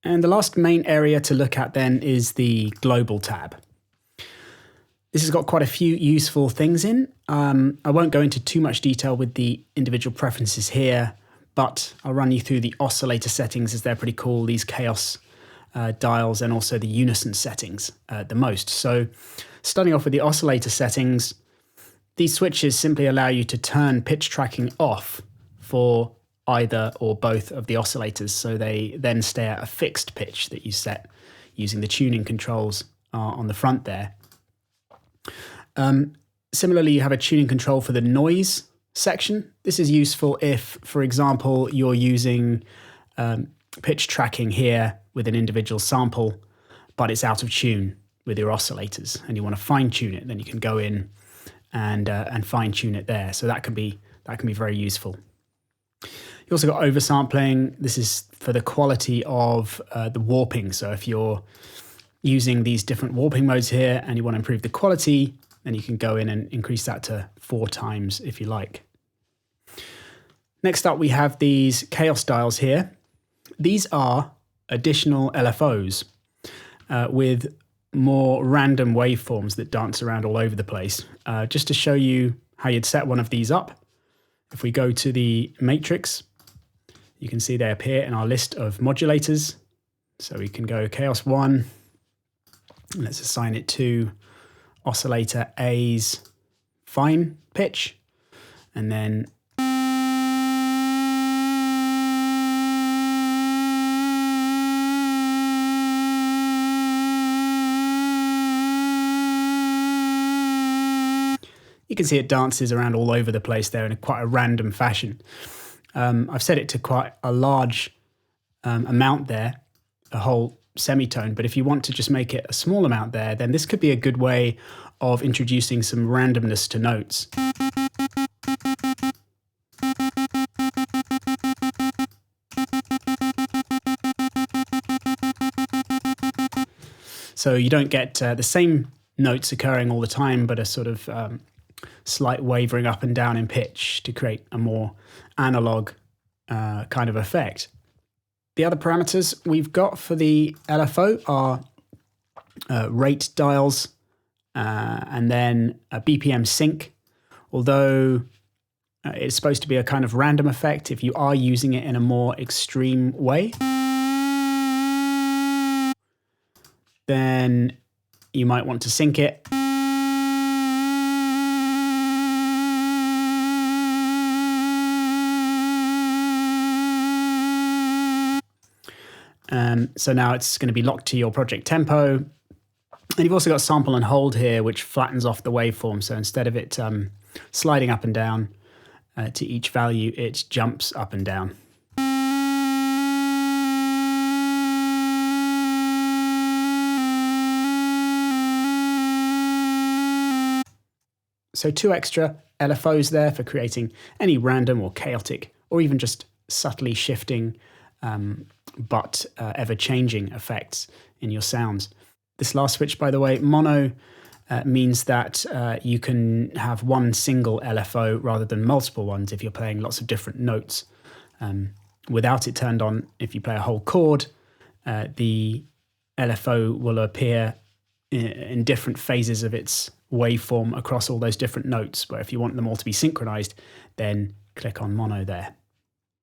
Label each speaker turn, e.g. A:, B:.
A: And the last main area to look at then is the global tab. This has got quite a few useful things in. I won't go into too much detail with the individual preferences here, but I'll run you through the oscillator settings as they're pretty cool, these chaos dials, and also the unison settings the most. So starting off with the oscillator settings, these switches simply allow you to turn pitch tracking off for either or both of the oscillators, so they then stay at a fixed pitch that you set using the tuning controls on the front there. Similarly, you have a tuning control for the noise section. This is useful if, for example, you're using pitch tracking here with an individual sample, but it's out of tune with your oscillators and you want to fine tune it, then you can go in and fine tune it there. So that can be very useful. You also got oversampling. This is for the quality of the warping. So if you're using these different warping modes here and you want to improve the quality, then you can go in and increase that to 4 times if you like. Next up, we have these chaos dials here. These are additional LFOs with more random waveforms that dance around all over the place. Just to show you how you'd set one of these up, if we go to the matrix, you can see they appear in our list of modulators. So we can go Chaos 1, and let's assign it to oscillator A's fine pitch, and then you can see it dances around all over the place there in quite a random fashion. I've set it to quite a large amount there, a whole semitone, but if you want to just make it a small amount there, then this could be a good way of introducing some randomness to notes. So you don't get the same notes occurring all the time, but a sort of slight wavering up and down in pitch to create a more analog kind of effect. The other parameters we've got for the LFO are rate dials and then a BPM sync, although it's supposed to be a kind of random effect if you are using it in a more extreme way. Then you might want to sync it. So now it's going to be locked to your project tempo. And you've also got sample and hold here, which flattens off the waveform. So instead of it sliding up and down to each value, it jumps up and down. So 2 extra LFOs there for creating any random or chaotic or even just subtly shifting but ever-changing effects in your sounds. This last switch, by the way, mono, means that you can have one single LFO rather than multiple ones if you're playing lots of different notes. Without it turned on, if you play a whole chord, the LFO will appear in different phases of its waveform across all those different notes, where if you want them all to be synchronized, then click on mono there.